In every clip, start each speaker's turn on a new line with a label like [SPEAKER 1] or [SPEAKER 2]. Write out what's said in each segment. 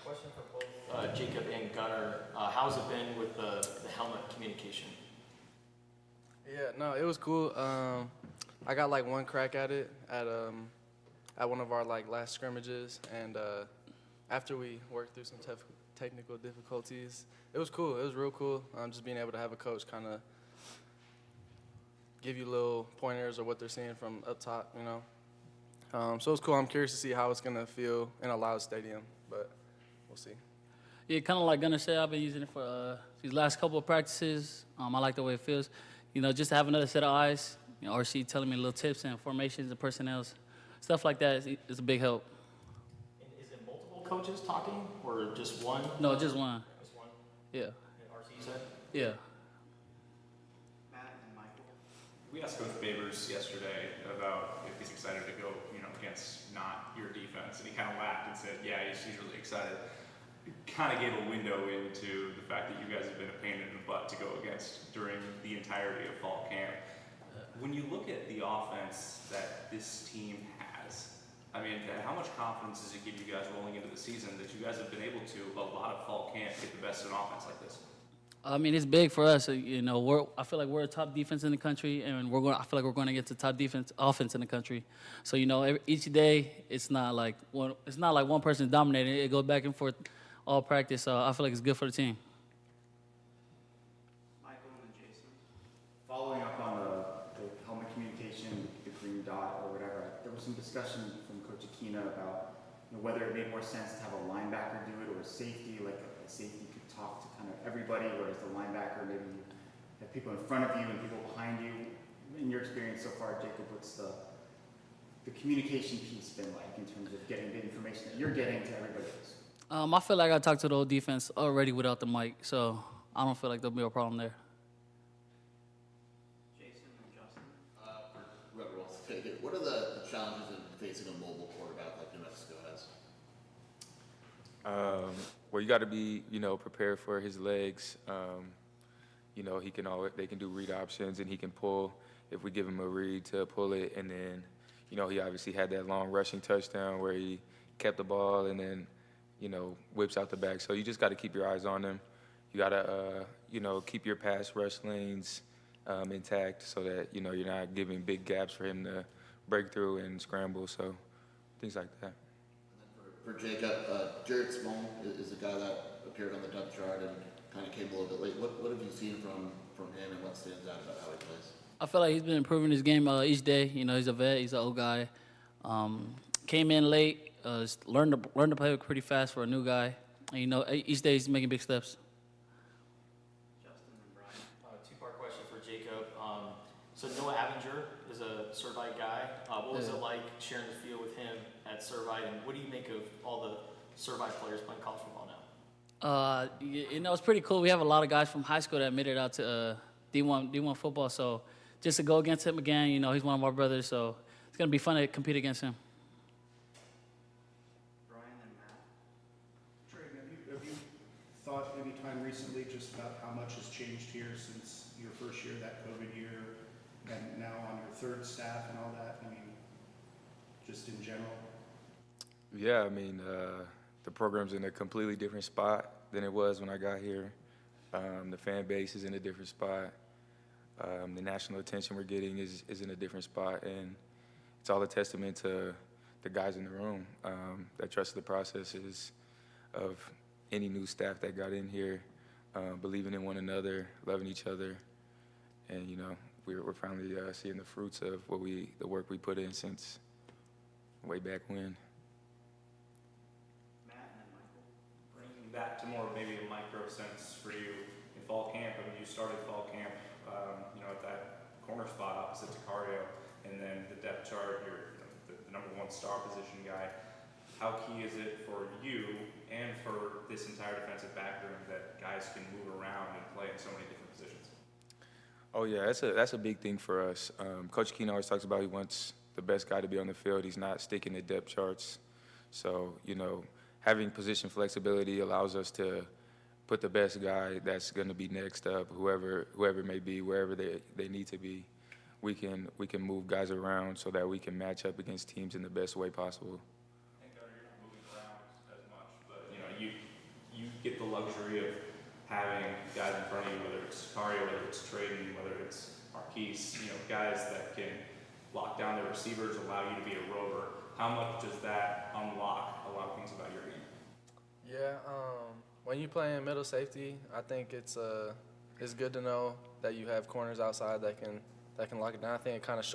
[SPEAKER 1] Question for both Jacob and Gunnar. How's it been with the helmet communication?
[SPEAKER 2] Yeah, no, it was cool. I got like one crack at it at one of our like last scrimmages, and after we worked through some technical difficulties, it was cool. It was real cool. Just being able to have a coach kind of give you little pointers or what they're seeing from up top, you know. So it was cool. I'm curious to see how it's gonna feel in a loud stadium, but we'll see.
[SPEAKER 3] Yeah, kind of like Gunnar said, I've been using it for these last couple of practices. I like the way it feels. You know, just to have another set of eyes, you know, RC telling me little tips and formations and personnels, stuff like that is a big help.
[SPEAKER 1] And is it multiple coaches talking or just one?
[SPEAKER 3] No, just one.
[SPEAKER 1] Just one?
[SPEAKER 3] Yeah.
[SPEAKER 1] And RC said?
[SPEAKER 3] Yeah.
[SPEAKER 4] Matt and Michael.
[SPEAKER 5] We asked Coach Babers yesterday about if he's excited to go, against not your defense, and he kind of laughed and said, "Yeah, he's really excited." It kind of gave a window into the fact that you guys have been a pain in the butt to go against during the entirety of fall camp. When you look at the offense that this team has, I mean, how much confidence does it give you guys rolling into the season that you guys have been able to, a lot of fall camp, get the best of an offense like this?
[SPEAKER 3] I mean, it's big for us. You know, I feel like we're a top defense in the country, and I feel like we're going to get to top offense in the country. So, you know, each day it's not like one person dominating. It goes back and forth all practice. So I feel like it's good for the team.
[SPEAKER 4] Michael and then Jason.
[SPEAKER 6] Following up on the helmet communication, the green dot or whatever, there was some discussion from Coach Aquina about whether it made more sense to have a linebacker do it or a safety, like a safety could talk to kind of everybody, whereas the linebacker maybe you have people in front of you and people behind you. In your experience so far, Jacob, what's the communication piece been like in terms of getting the information that you're getting to everybody else?
[SPEAKER 3] I feel like I talked to the whole defense already without the mic, so I don't feel like there'll be a problem there.
[SPEAKER 4] Jason and Justin.
[SPEAKER 7] For whoever wants to take it, what are the challenges in facing a mobile quarterback like New Mexico has?
[SPEAKER 8] Well, you got to be, prepared for his legs. They can do read options, and he can pull if we give him a read to pull it. And then, he obviously had that long rushing touchdown where he kept the ball and then, whips out the back. So you just got to keep your eyes on him. You got to, keep your pass rush lanes intact so that, you're not giving big gaps for him to break through and scramble. So things like that.
[SPEAKER 7] For Jacob, Jared Small is a guy that appeared on the depth chart and kind of came a little bit late. What have you seen from him and what stands out about how he plays?
[SPEAKER 3] I feel like he's been improving his game each day. He's a vet. He's an old guy. Came in late. Learned to play pretty fast for a new guy. And, each day he's making big steps.
[SPEAKER 4] Justin and Brian.
[SPEAKER 1] Two-part question for Jacob. So Noah Avinger is a Servite guy. What was it like sharing the field with him at Servite, and what do you make of all the Servite players playing college football now?
[SPEAKER 3] It's pretty cool. We have a lot of guys from high school that made it out to D1 football. So just to go against him again, he's one of our brothers. So it's gonna be fun to compete against him.
[SPEAKER 4] Brian and Matt.
[SPEAKER 9] Trey, have you thought any time recently just about how much has changed here since your first year, that COVID year, and now on your third staff and all that? I mean, just in general.
[SPEAKER 8] Yeah, the program's in a completely different spot than it was when I got here. The fan base is in a different spot. The national attention we're getting is in a different spot, and it's all a testament to the guys in the room that trusted the processes of any new staff that got in here, believing in one another, loving each other, and we're finally seeing the fruits of the work we put in since way back when.
[SPEAKER 4] Matt and then Michael.
[SPEAKER 5] Bringing that to more of maybe a micro sense for you in fall camp. You started fall camp, at that corner spot opposite Sicario, and then the depth chart, you're the number one star position guy. How key is it for you and for this entire defensive backroom that guys can move around and play in so many different positions?
[SPEAKER 8] Oh yeah, that's a big thing for us. Coach Keen always talks about he wants the best guy to be on the field. He's not sticking to depth charts. So, having position flexibility allows us to put the best guy that's going to be next up, whoever it may be, wherever they need to be. We can move guys around so that we can match up against teams in the best way possible.
[SPEAKER 5] And Gunnar, you're get the luxury of having guys in front of you, whether it's Kario, whether it's Traden, whether it's Marquise, guys that can lock down their receivers, allow you to be a rover. How much does that unlock a lot of things about your game?
[SPEAKER 2] Yeah, when you play in middle safety, I think it's good to know that you have corners outside that can lock it down. I think it kind of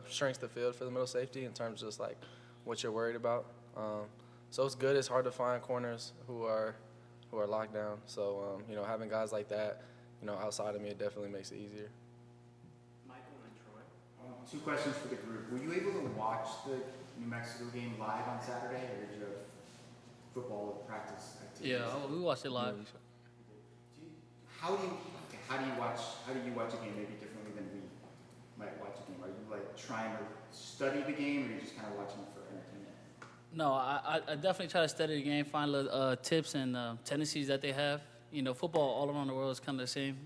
[SPEAKER 2] shrinks the field for the middle safety in terms of just like what you're worried about. So it's good. It's hard to find corners who are locked down. So having guys like that, outside of me, it definitely makes it easier.
[SPEAKER 4] Michael and Troy.
[SPEAKER 6] Two questions for the group. Were you able to watch the New Mexico game live on Saturday, or did you have football practice activities?
[SPEAKER 3] Yeah, we watched it live.
[SPEAKER 6] How do you watch a game maybe differently than we might watch a game? Are you like trying to study the game, or are you just kind of watching it for entertainment?
[SPEAKER 3] No, I definitely try to study the game, find little tips and tendencies that they have. Football all around the world is kind of the same.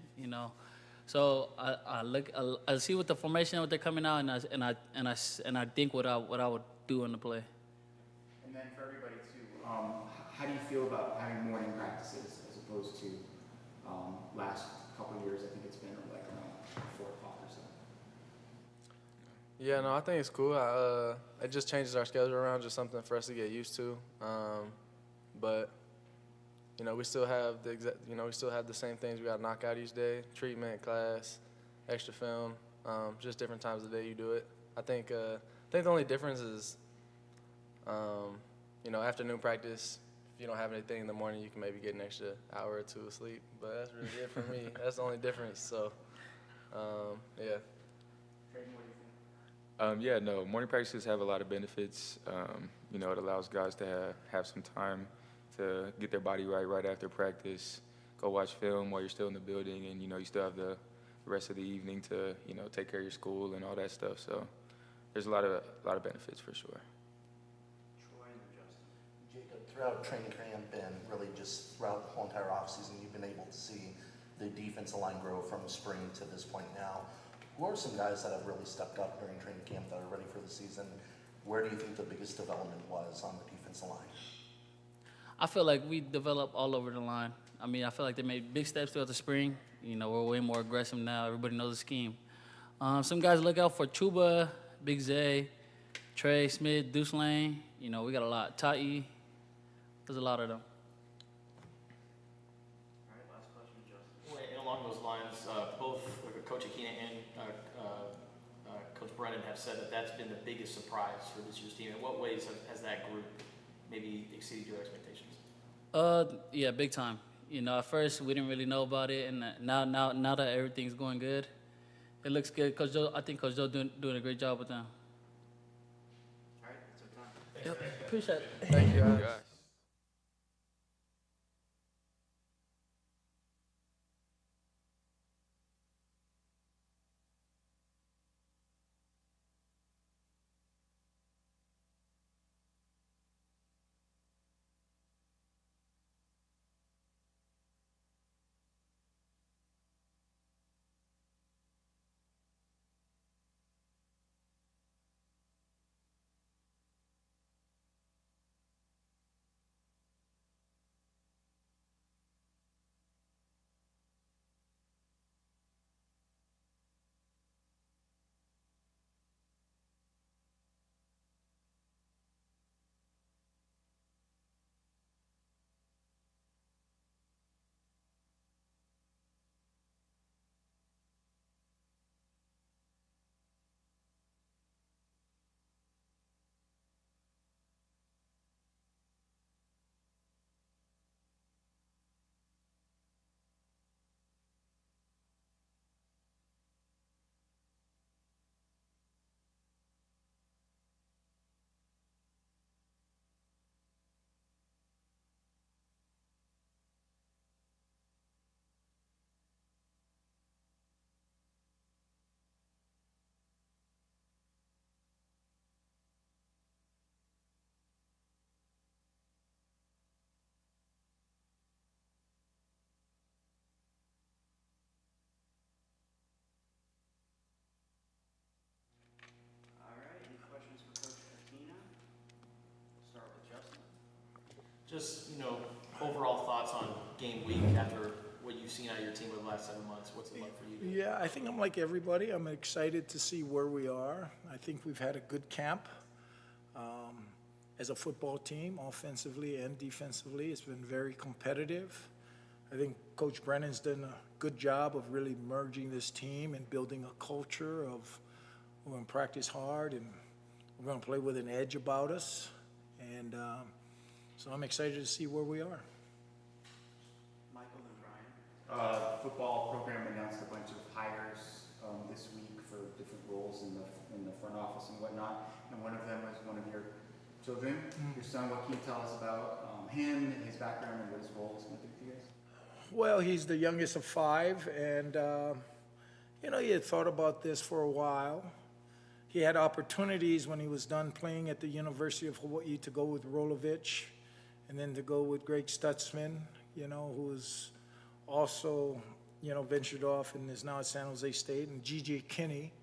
[SPEAKER 3] So I see what the formation what they're coming out, and I think what I would do in the play.
[SPEAKER 6] And then for everybody too, how do you feel about having morning practices as opposed to last couple of years? I think it's been like around 4 o'clock or so.
[SPEAKER 2] Yeah, no, I think it's cool. It just changes our schedule around, just something for us to get used to. But we still have the same things we got to knock out each day: treatment, class, extra film, just different times of the day you do it. I think the only difference is, afternoon practice. If you don't have anything in the morning, you can maybe get an extra hour or two of sleep. But that's really it for me. That's the only difference. So, yeah.
[SPEAKER 4] Traden, what do you think?
[SPEAKER 8] No, morning practices have a lot of benefits. It allows guys to have some time to get their body right after practice, go watch film while you're still in the building, and, you still have the rest of the evening to, take care of your school and all that stuff. So there's a lot of benefits for sure.
[SPEAKER 4] Troy and then Justin.
[SPEAKER 10] Jacob, throughout training camp and really just throughout the whole entire offseason, you've been able to see the defensive line grow from spring to this point now. Who are some guys that have really stepped up during training camp that are ready for the season? Where do you think the biggest development was on the defensive line?
[SPEAKER 3] I feel like we developed all over the line. I mean, I feel like they made big steps throughout the spring. We're way more aggressive now. Everybody knows the scheme. Some guys look out for Chuba, Big Zay, Trey Smith, Deuce Lane. We got a lot. Tai, there's a lot of them.
[SPEAKER 4] All right, last question, Justin.
[SPEAKER 1] Well, and along those lines, both Coach Aquina and Coach Brennan have said that that's been the biggest surprise for this year's team. In what ways has that group maybe exceeded your expectations?
[SPEAKER 3] Yeah, big time. At first we didn't really know about it, and now that everything's going good, it looks good. I think Coach Joe doing a great job with them.
[SPEAKER 4] All right, that's our time.
[SPEAKER 3] Yep, appreciate it.
[SPEAKER 2] Thank you, guys.
[SPEAKER 8] Guys.
[SPEAKER 4] All right, any questions for Coach Aquina? We'll start with Justin.
[SPEAKER 1] Just, overall thoughts on game week after what you've seen out of your team over the last 7 months? What's it like for you?
[SPEAKER 11] Yeah, I think I'm like everybody. I'm excited to see where we are. I think we've had a good camp as a football team, offensively and defensively. It's been very competitive. I think Coach Brennan's done a good job of really merging this team and building a culture of we're going to practice hard and we're going to play with an edge about us. And so I'm excited to see where we are.
[SPEAKER 6] Michael and Brian. Football program announced a bunch of hires this week for different roles in the front office and whatnot. And one of them was one of your children, your son. What can you tell us about him, his background, and what his role is going to be for you guys?
[SPEAKER 11] Well, he's the youngest of 5, and he had thought about this for a while. He had opportunities when he was done playing at the University of Hawaii to go with Rolovich, and then to go with Greg Stutzman, who is also, ventured off and is now at San Jose State, and G.J. Kinney,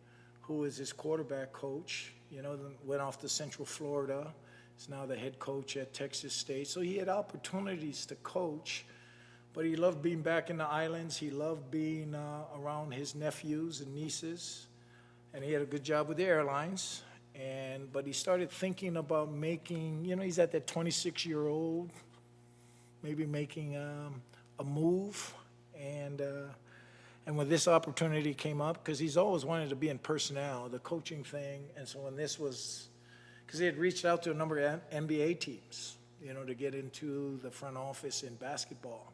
[SPEAKER 11] who is his quarterback coach, went off to Central Florida. He's now the head coach at Texas State. So he had opportunities to coach, but he loved being back in the islands. He loved being around his nephews and nieces, and he had a good job with the airlines. But he started thinking about making, he's at that 26-year-old, maybe making a move. And when this opportunity came up, because he's always wanted to be in personnel, the coaching thing, and so when this was, because he had reached out to a number of NBA teams, to get into the front office in basketball.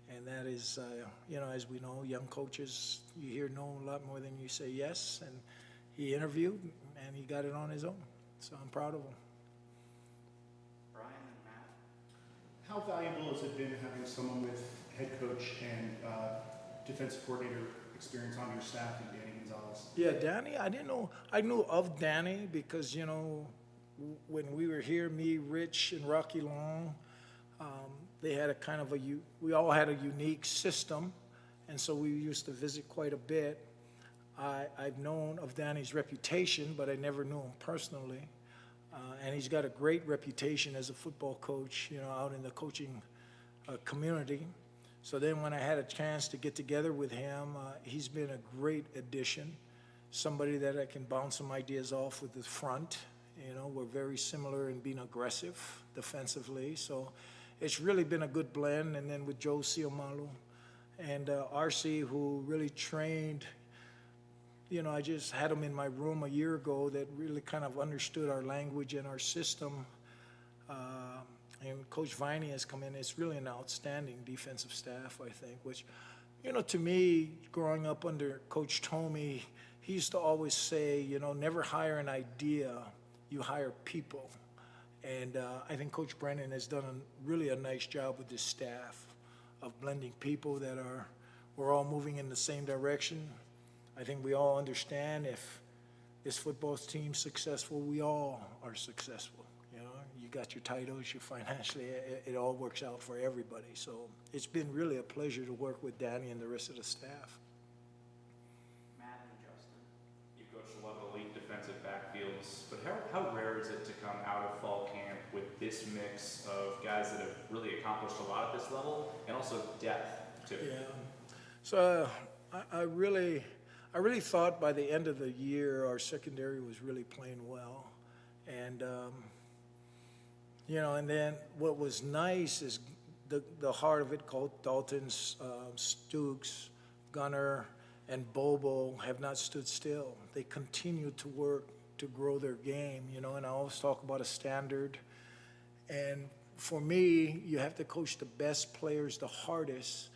[SPEAKER 11] And that is, as we know, young coaches, you hear no a lot more than you say yes. And he interviewed, and he got it on his own. So I'm proud of him.
[SPEAKER 6] Brian and Matt.
[SPEAKER 9] How valuable has it been having someone with head coach and defensive coordinator experience on your staff and Danny Gonzalez?
[SPEAKER 11] Yeah, Danny, I didn't know. I knew of Danny because, when we were here, me, Rich, and Rocky Long, they had a kind of we all had a unique system, and so we used to visit quite a bit. I've known of Danny's reputation, but I never knew him personally. And he's got a great reputation as a football coach, out in the coaching community. So then when I had a chance to get together with him, he's been a great addition, somebody that I can bounce some ideas off with the front. We're very similar in being aggressive defensively. So it's really been a good blend. And then with Joe Siomalu and RC, who really trained, I just had him in my room a year ago that really kind of understood our language and our system. And Coach Viney has come in. It's really an outstanding defensive staff, I think, which, to me, growing up under Coach Tomey, he used to always say, never hire an idea, you hire people. And I think Coach Brennan has done really a nice job with this staff of blending people that we're all moving in the same direction. I think we all understand if this football team's successful, we all are successful. You got your titles, your financially, it all works out for everybody. So it's been really a pleasure to work with Danny and the rest of the staff.
[SPEAKER 6] Matt and Justin.
[SPEAKER 5] You coached a lot of elite defensive backfields, but how rare is it to come out of fall camp with this mix of guys that have really accomplished a lot at this level and also depth too?
[SPEAKER 11] Yeah. So I really thought by the end of the year our secondary was really playing well, and and then what was nice is the heart of it called Dalton's, Stooks, Gunner, and Bobo have not stood still. They continue to work to grow their game, and I always talk about a standard. And for me, you have to coach the best players the hardest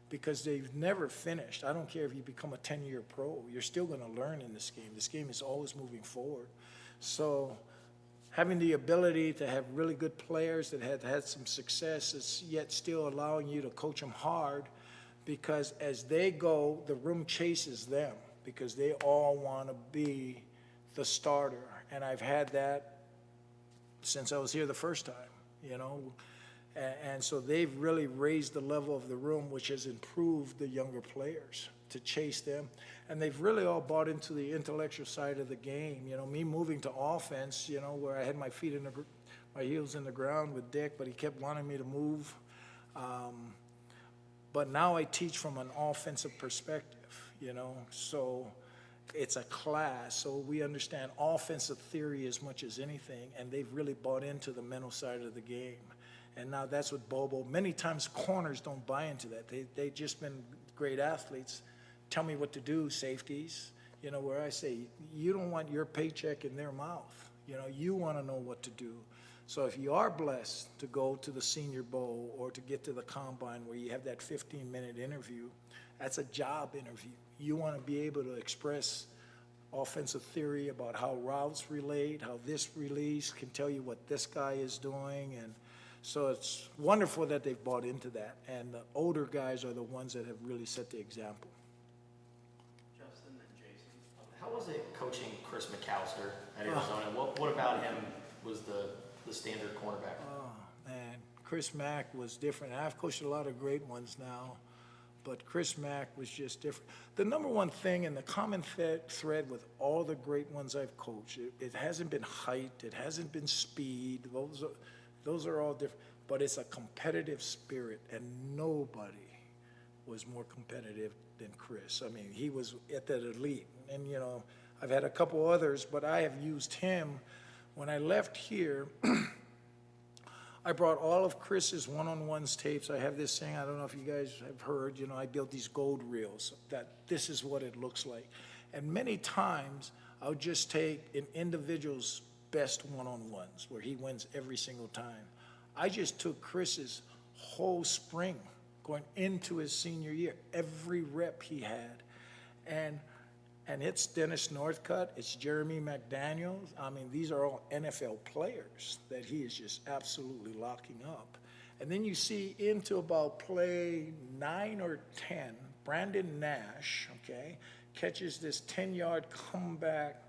[SPEAKER 11] because they've never finished. I don't care if you become a 10-year pro. You're still going to learn in this game. This game is always moving forward. So having the ability to have really good players that have had some success is yet still allowing you to coach them hard because as they go, the room chases them because they all want to be the starter. And I've had that since I was here the first time, And so they've really raised the level of the room, which has improved the younger players to chase them. And they've really all bought into the intellectual side of the game. Me moving to offense, where I had my heels in the ground with Dick, but he kept wanting me to move. But now I teach from an offensive perspective, you know, so it's a class, so we understand offensive theory as much as anything, and they've really bought into the mental side of the game. And now that's what Bobo, many times corners don't buy into that. They've just been great athletes. Tell me what to do, safeties. You know, where I say, you don't want your paycheck in their mouth. You know, you want to know what to do. So if you are blessed to go to the Senior Bowl or to get to the Combine where you have that 15-minute interview, that's a job interview. You want to be able to express offensive theory about how routes relate, how this release can tell you what this guy is doing. And so it's wonderful that they've bought into that. And the older guys are the ones that have really set the example.
[SPEAKER 4] Justin and Jason.
[SPEAKER 1] How was it coaching Chris McAllister at Arizona? What about him was the standard cornerback?
[SPEAKER 11] Oh, man, Chris Mack was different. I've coached a lot of great ones now, but Chris Mack was just different. The number one thing and the common thread with all the great ones I've coached, it hasn't been height, it hasn't been speed. Those are all different, but it's a competitive spirit, and nobody was more competitive than Chris. I mean, he was at that elite. And, you know, I've had a couple others, but I have used him. When I left here, I brought all of Chris's one-on-ones tapes. I have this thing, I don't know if you guys have heard, you know, I built these gold reels that this is what it looks like. And many times, I would just take an individual's best one-on-ones where he wins every single time. I just took Chris's whole spring going into his senior year, every rep he had. And it's Dennis Northcutt, it's Jeremy McDaniels. I mean, these are all NFL players that he is just absolutely locking up. And then you see into about play 9 or 10, Brandon Nash, okay, catches this 10-yard comeback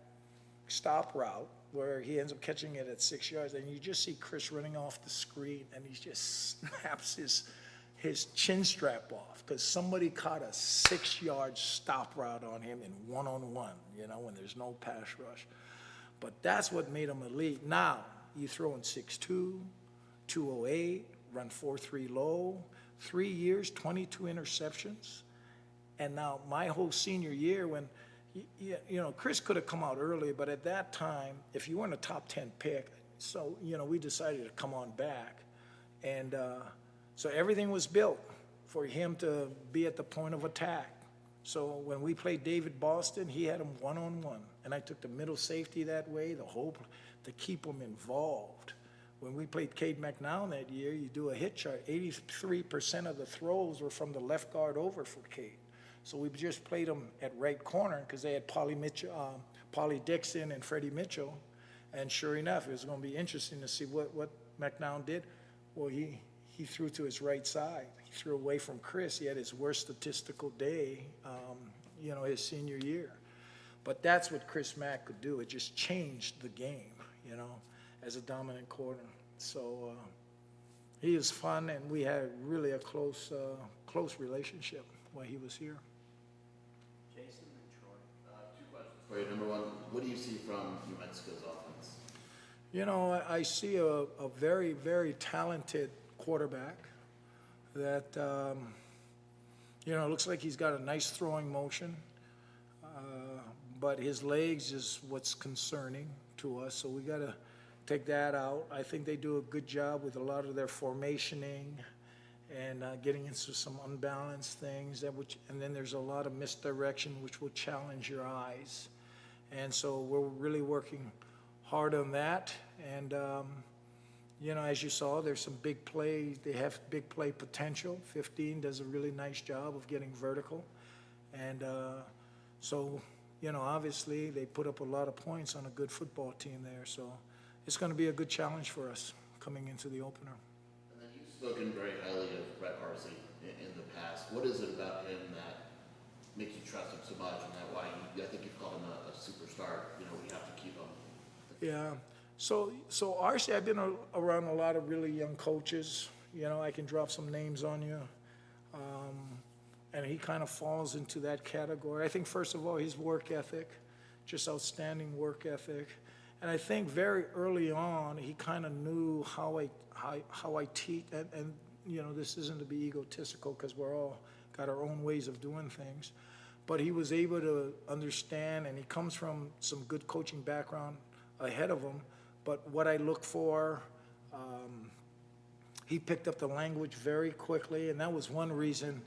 [SPEAKER 11] stop route where he ends up catching it at 6 yards. And you just see Chris running off the screen, and he just snaps his chin strap off because somebody caught a 6-yard stop route on him in one-on-one, you know, when there's no pass rush. But that's what made him elite. Now, you throw in 6'2", 208, run 4.3 low, 3 years, 22 interceptions. And now my whole senior year when, you know, Chris could have come out early, but at that time, if you weren't a top 10 pick, so, you know, we decided to come on back. And so everything was built for him to be at the point of attack. So when we played David Boston, he had him one-on-one. And I took the middle safety that way, the hope to keep him involved. When we played Cade McNown that year, you do a hit chart. 83% of the throws were from the left guard over for Cade. So we just played him at right corner because they had Paulie Dixon and Freddie Mitchell. And sure enough, it was going to be interesting to see what McNown did. Well, he threw to his right side. He threw away from Chris. He had his worst statistical day, you know, his senior year. But that's what Chris Mack could do. It just changed the game, you know, as a dominant corner. So he was fun, and we had really a close relationship while he was here.
[SPEAKER 4] Jason and Troy.
[SPEAKER 7] 2 questions for you. Number one, what do you see from New Mexico's offense?
[SPEAKER 11] You know, I see a very, very talented quarterback that, you know, looks like he's got a nice throwing motion, but his legs is what's concerning to us, so we got to take that out. I think they do a good job with a lot of their formationing and getting into some unbalanced things, and then there's a lot of misdirection which will challenge your eyes. And so we're really working hard on that. And, you know, as you saw, there's some big plays. They have big play potential. 15 does a really nice job of getting vertical. And so, you know, obviously they put up a lot of points on a good football team there. So it's going to be a good challenge for us coming into the opener.
[SPEAKER 7] And then you've spoken very highly of Brett Harsey in the past. What is it about him that makes you trust him so much, and that why I think you've called him a superstar? You know, we have to keep him.
[SPEAKER 11] Yeah. So RC, I've been around a lot of really young coaches. You know, I can drop some names on you. And he kind of falls into that category. I think, first of all, his work ethic, just outstanding work ethic. And I think very early on, he kind of knew how I teach. And this isn't to be egotistical because we're all got our own ways of doing things. But he was able to understand, and he comes from some good coaching background ahead of him. But what I look for, he picked up the language very quickly, and that was one reason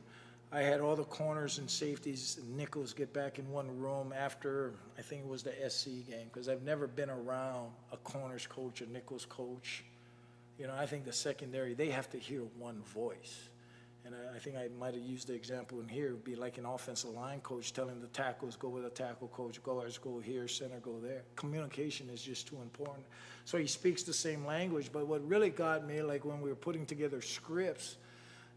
[SPEAKER 11] I had all the corners and safeties and nickels get back in one room after, I think it was the SC game, because I've never been around a corners coach, a nickels coach. I think the secondary, they have to hear one voice. And I think I might have used the example in here. It would be like an offensive line coach telling the tackles, go with a tackle coach, guards go here, center go there. Communication is just too important. So he speaks the same language, but what really got me, like when we were putting together scripts,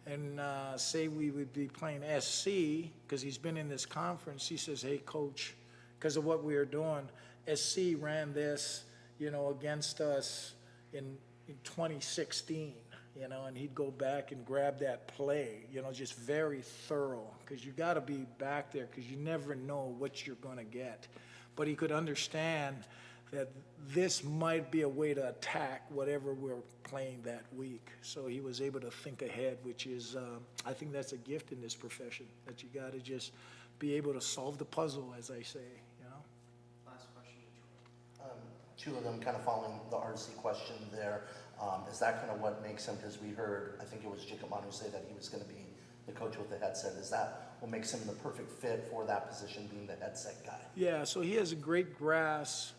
[SPEAKER 11] and say we would be playing SC, because he's been in this conference, he says, hey, coach, because of what we are doing, SC ran this, against us in 2016. And he'd go back and grab that play, just very thorough, because you got to be back there because you never know what you're going to get. But he could understand that this might be a way to attack whatever we're playing that week. So he was able to think ahead, which is, I think that's a gift in this profession, that you got to just be able to solve the puzzle, as I say,
[SPEAKER 4] Last question to Troy.
[SPEAKER 10] Two of them kind of following the RC question there. Is that kind of what makes him, because we heard, I think it was Jacob Manu say that he was going to be the coach with the headset. Is that what makes him the perfect fit for that position, being the headset guy?
[SPEAKER 11] Yeah, so he has a great grasp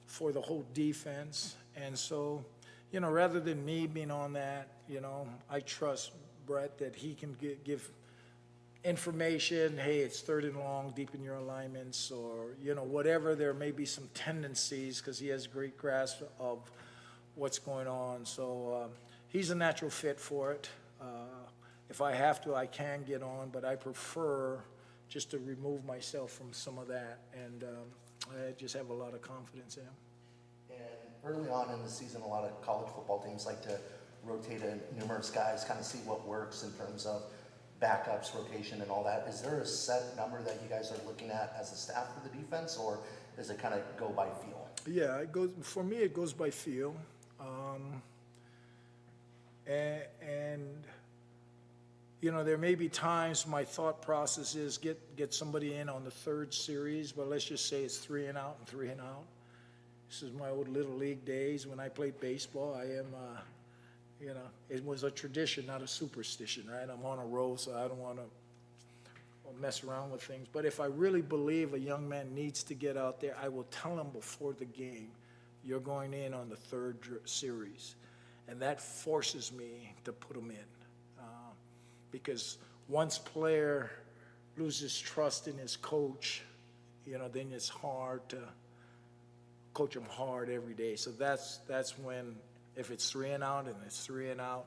[SPEAKER 11] for the whole defense. And so, rather than me being on that, I trust Brett that he can give information. Hey, it's 3rd and long, deep in your alignments, or, whatever. There may be some tendencies because he has great grasp of what's going on. So he's a natural fit for it. If I have to, I can get on, but I prefer just to remove myself from some of that. And I just have a lot of confidence in him.
[SPEAKER 10] And early on in the season, a lot of college football teams like to rotate in numerous guys, kind of see what works in terms of backups, rotation, and all that. Is there a set number that you guys are looking at as a staff for the defense, or does it kind of go by feel?
[SPEAKER 11] Yeah, for me, it goes by feel. There may be times my thought process is get somebody in on the 3rd series, but let's just say it's 3 and out and 3 and out. This is my old Little League days when I played baseball. I am, it was a tradition, not a superstition, right? I'm on a roll, so I don't want to mess around with things. But if I really believe a young man needs to get out there, I will tell him before the game, you're going in on the 3rd series. And that forces me to put him in. Because once player loses trust in his coach, then it's hard to coach him hard every day. So that's when, if it's 3 and out and it's 3 and out,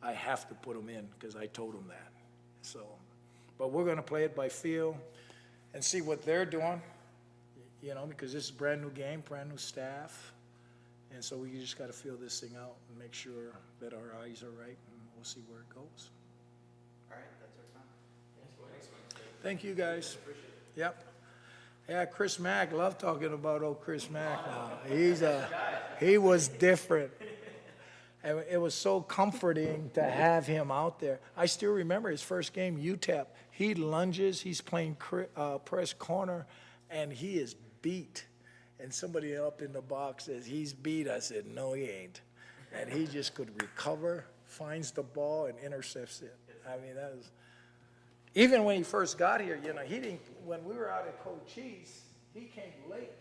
[SPEAKER 11] I have to put him in because I told him that. So, but we're going to play it by feel and see what they're doing, because this is a brand new game, brand new staff. And so we just got to feel this thing out and make sure that our eyes are right, and we'll see where it goes.
[SPEAKER 4] All right, that's our time.
[SPEAKER 11] Thank you, guys. Yep. Yeah, Chris Mack, love talking about old Chris Mack now. He was different. And it was so comforting to have him out there. I still remember his first game, UTEP. He lunges, he's playing press corner, and he is beat. And somebody up in the box says, he's beat. I said, no, he ain't. And he just could recover, finds the ball, and intercepts it. I mean, that was, even when he first got here, he didn't, when we were out at Cochise, he came late.